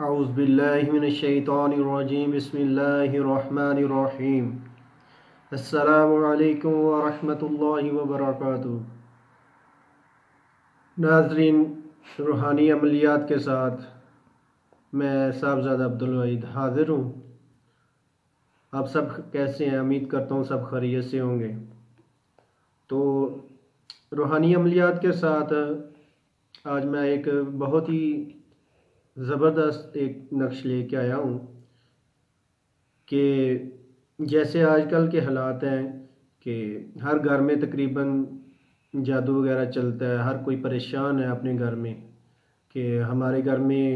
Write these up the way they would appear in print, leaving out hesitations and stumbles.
اعوذ باللہ من الشیطان الرجیم بسم اللہ الرحمن الرحیم السلام علیکم ورحمۃ اللہ وبرکاتہ۔ ناظرین، روحانی عملیات کے ساتھ میں صاحبزادہ عبدالوحید حاضر ہوں۔ آپ سب کیسے ہیں؟ امید کرتا ہوں سب خیریت سے ہوں گے۔ تو روحانی عملیات کے ساتھ آج میں ایک بہت ہی زبردست ایک نقش لے کے آیا ہوں کہ جیسے آج کل کے حالات ہیں کہ ہر گھر میں تقریباً جادو وغیرہ چلتا ہے، ہر کوئی پریشان ہے اپنے گھر میں کہ ہمارے گھر میں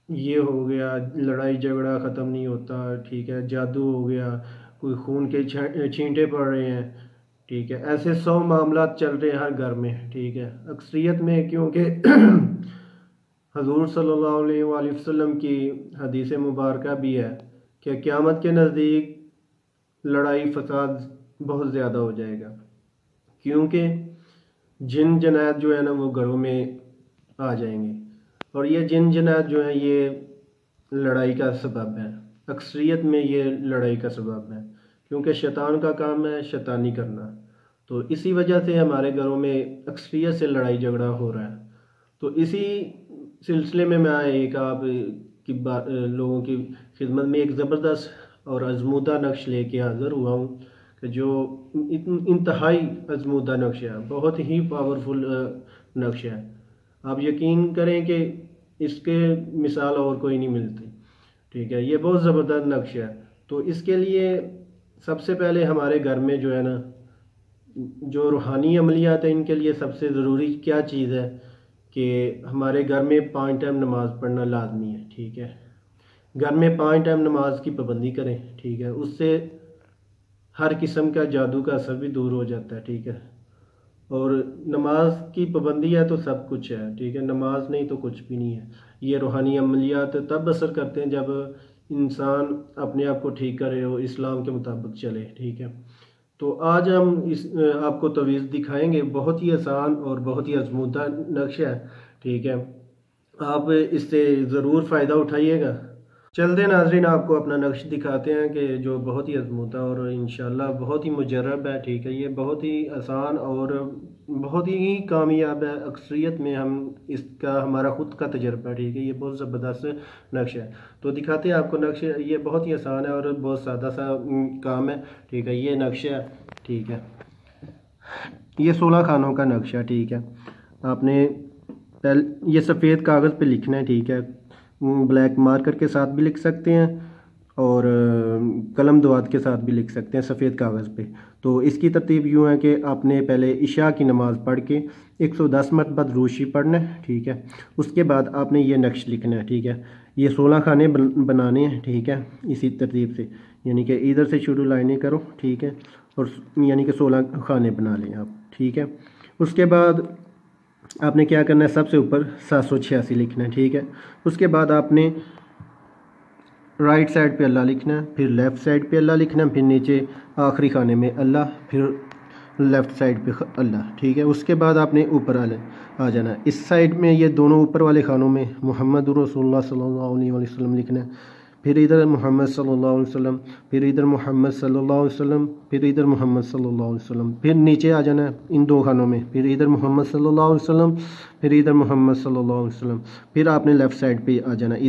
یہ ہو گیا، لڑائی جھگڑا ختم نہیں ہوتا، ٹھیک ہے، جادو ہو گیا، کوئی خون کے چھینٹے پڑ رہے ہیں، ٹھیک ہے، ایسے 100 معاملات چل رہے ہیں ہر گھر میں، ٹھیک ہے، اکثریت میں، کیونکہ حضور صلی اللہ علیہ وآلہ وسلم کی حدیث مبارکہ بھی ہے کہ قیامت کے نزدیک لڑائی فساد بہت زیادہ ہو جائے گا، کیونکہ جن جنات جو ہے نا وہ گھروں میں آ جائیں گے، اور یہ جن جنات جو ہیں یہ لڑائی کا سبب ہے، اکثریت میں یہ لڑائی کا سبب ہے، کیونکہ شیطان کا کام ہے شیطانی کرنا۔ تو اسی وجہ سے ہمارے گھروں میں اکثریت سے لڑائی جھگڑا ہو رہا ہے۔ تو اسی سلسلے میں ایک آپ کی لوگوں کی خدمت میں ایک زبردست اور ازمودہ نقش لے کے حاضر ہوا ہوں کہ جو انتہائی ازمودہ نقش ہے، بہت ہی پاورفل نقش ہے۔ آپ یقین کریں کہ اس کے مثال اور کوئی نہیں ملتی، ٹھیک ہے، یہ بہت زبردست نقش ہے۔ تو اس کے لیے سب سے پہلے ہمارے گھر میں جو ہے نا جو روحانی عملیات ہیں، ان کے لیے سب سے ضروری کیا چیز ہے کہ ہمارے گھر میں 5 ٹائم نماز پڑھنا لازمی ہے، ٹھیک ہے، گھر میں 5 ٹائم نماز کی پابندی کریں، ٹھیک ہے، اس سے ہر قسم کا جادو کا اثر بھی دور ہو جاتا ہے، ٹھیک ہے، اور نماز کی پابندی ہے تو سب کچھ ہے، ٹھیک ہے، نماز نہیں تو کچھ بھی نہیں ہے۔ یہ روحانی عملیات تب اثر کرتے ہیں جب انسان اپنے آپ کو ٹھیک کرے اور اسلام کے مطابق چلے، ٹھیک ہے۔ تو آج ہم آپ کو تویز دکھائیں گے، بہت ہی آسان اور بہت ہی ازمودہ نقش ہے، ٹھیک ہے، آپ اس سے ضرور فائدہ اٹھائیے گا۔ چلتے ناظرین، آپ کو اپنا نقش دکھاتے ہیں کہ جو بہت ہی ازمودہ اور انشاءاللہ بہت ہی مجرب ہے، ٹھیک ہے، یہ بہت ہی آسان اور بہت ہی کامیاب ہے، اکثریت میں اس کا ہمارا خود کا تجربہ ہے، ٹھیک ہے، یہ بہت زبردست نقش ہے۔ تو دکھاتے ہیں آپ کو نقش، یہ بہت ہی آسان ہے اور بہت سادہ سا کام ہے، ٹھیک ہے، یہ نقش ہے، ٹھیک ہے، یہ 16 خانوں کا نقش ہے، ٹھیک ہے۔ آپ نے یہ سفید کاغذ پہ لکھنا ہے، ٹھیک ہے، بلیک مارکر کے ساتھ بھی لکھ سکتے ہیں اور قلم دوات کے ساتھ بھی لکھ سکتے ہیں سفید کاغذ پہ۔ تو اس کی ترتیب یوں ہے کہ آپ نے پہلے عشاء کی نماز پڑھ کے 110 مرتبہ درود شریف پڑھنا ہے، ٹھیک ہے، اس کے بعد آپ نے یہ نقش لکھنا ہے، ٹھیک ہے، یہ 16 خانے بنانے ہیں، ٹھیک ہے، اسی ترتیب سے، یعنی کہ ادھر سے شروع لائنیں کرو، ٹھیک ہے، اور یعنی کہ 16 خانے بنا لیں آپ، ٹھیک ہے۔ اس کے بعد آپ نے کیا کرنا ہے، سب سے اوپر 786 لکھنا ہے، ٹھیک ہے۔ اس کے بعد آپ نے رائٹ سائڈ پہ اللہ لکھنا ہے، پھر لیفٹ سائڈ پہ اللہ لکھنا ہے، پھر نیچے آخری خانے میں اللہ، پھر لیفٹ سائڈ پہ اللہ، ٹھیک ہے۔ اس کے بعد آپ نے اوپر آ جانا ہے، اس سائڈ میں یہ دونوں اوپر والے خانوں میں محمد رسول اللہ صلی اللہ علیہ وسلم لکھنا ہے، پھر ادھر محمد صلی اللہ علیہ وسلم، پھر ادھر محمد صلی اللہ علیہ وسلم، پھر ادھر محمد صلی اللہ علیہ وسلم، پھر نیچے آ جانا ہے ان 2 خانوں میں، پھر ادھر محمد صلی اللہ علیہ وسلم، پھر ادھر محمد صلی اللہ علیہ وسلم، پھر آپ نے لیفٹ سائڈ پہ آ جانا ہے،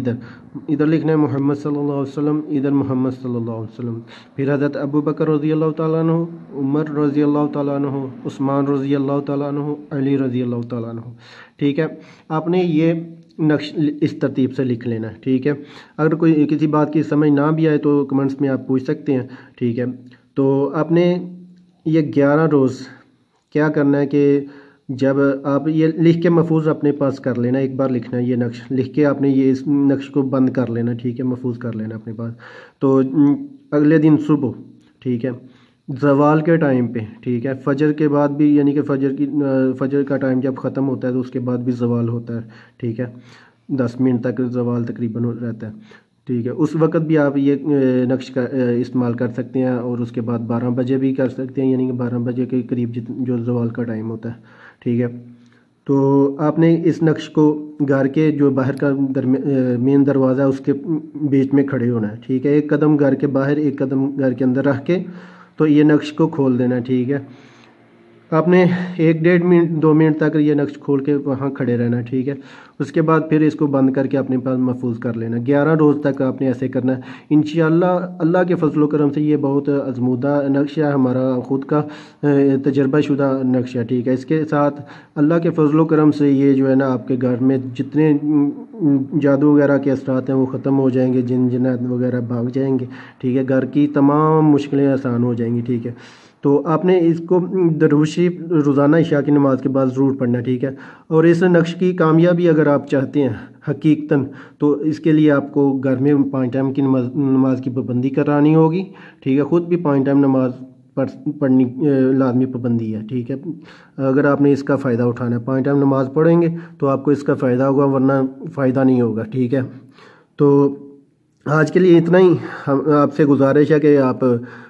ادھر لکھنا ہے محمد صلی اللہ علیہ وسلم، ادھر محمد صلی اللہ علیہ وسلم، پھر حضرت ابو بکر رضی اللہ تعالیٰ عنہ، عمر رضی اللہ تعالیٰ عنہ، عثمان رضی اللہ تعالیٰ عنہ، علی رضی اللہ تعالیٰ عنہ، ٹھیک ہے۔ آپ نے یہ نقش اس ترتیب سے لکھ لینا ہے، ٹھیک ہے۔ اگر کوئی کسی بات کی سمجھ نہ بھی آئے تو کمنٹس میں آپ پوچھ سکتے ہیں، ٹھیک ہے۔ تو آپ نے یہ 11 روز کیا کرنا ہے کہ جب آپ یہ لکھ کے محفوظ اپنے پاس کر لینا، ایک بار لکھنا ہے یہ نقش لکھ کے، آپ نے یہ اس نقش کو بند کر لینا، ٹھیک ہے، محفوظ کر لینا اپنے پاس۔ تو اگلے دن صبح، ٹھیک ہے، زوال کے ٹائم پہ، ٹھیک ہے، فجر کے بعد بھی، یعنی کہ فجر کا ٹائم جب ختم ہوتا ہے تو اس کے بعد بھی زوال ہوتا ہے، ٹھیک ہے، 10 منٹ تک زوال تقریباً رہتا ہے، ٹھیک ہے، اس وقت بھی آپ یہ نقش کا استعمال کر سکتے ہیں، اور اس کے بعد 12 بجے بھی کر سکتے ہیں، یعنی کہ 12 بجے کے قریب جو زوال کا ٹائم ہوتا ہے، ٹھیک ہے۔ تو آپ نے اس نقش کو گھر کے جو باہر کا مین دروازہ ہے اس کے بیچ میں کھڑے ہونا ہے، ٹھیک ہے، ایک قدم گھر کے باہر ایک قدم گھر کے اندر رکھ کے تو یہ نقش کو کھول دینا ہے، ٹھیک ہے۔ آپ نے 1-1.5-2 منٹ تک یہ نقش کھول کے وہاں کھڑے رہنا ہے، ٹھیک ہے۔ اس کے بعد پھر اس کو بند کر کے اپنے پاس محفوظ کر لینا، 11 روز تک آپ نے ایسے کرنا ہے انشاءاللہ۔ اللہ کے فضل و کرم سے یہ بہت آزمودہ نقش ہے، ہمارا خود کا تجربہ شدہ نقش ہے، ٹھیک ہے۔ اس کے ساتھ اللہ کے فضل و کرم سے یہ جو ہے نا آپ کے گھر میں جتنے جادو وغیرہ کے اثرات ہیں وہ ختم ہو جائیں گے، جن جنات وغیرہ بھاگ جائیں گے، ٹھیک ہے، گھر کی تمام مشکلیں آسان ہو جائیں گی، ٹھیک ہے۔ تو آپ نے اس کو درود شریف روزانہ عشاء کی نماز کے بعد ضرور پڑھنا، ٹھیک ہے۔ اور اس نقش کی کامیابی اگر آپ چاہتے ہیں حقیقتاً تو اس کے لیے آپ کو گھر میں 5 ٹائم کی نماز کی پابندی کرانی ہوگی، ٹھیک ہے۔ خود بھی 5 ٹائم نماز پڑھنی لازمی پابندی ہے، ٹھیک ہے۔ اگر آپ نے اس کا فائدہ اٹھانا ہے 5 ٹائم نماز پڑھیں گے تو آپ کو اس کا فائدہ ہوگا، ورنہ فائدہ نہیں ہوگا، ٹھیک ہے۔ تو آج کے لیے اتنا ہی۔ آپ سے گزارش ہے کہ آپ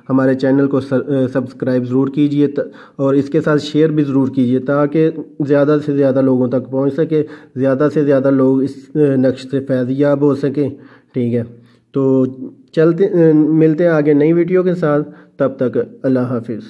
ہمارے چینل کو سبسکرائب ضرور کیجئے اور اس کے ساتھ شیئر بھی ضرور کیجئے تاکہ زیادہ سے زیادہ لوگوں تک پہنچ سکے، زیادہ سے زیادہ لوگ اس نقش سے فیض یاب ہو سکیں، ٹھیک ہے۔ تو ملتے ہیں آگے نئی ویڈیو کے ساتھ، تب تک اللہ حافظ۔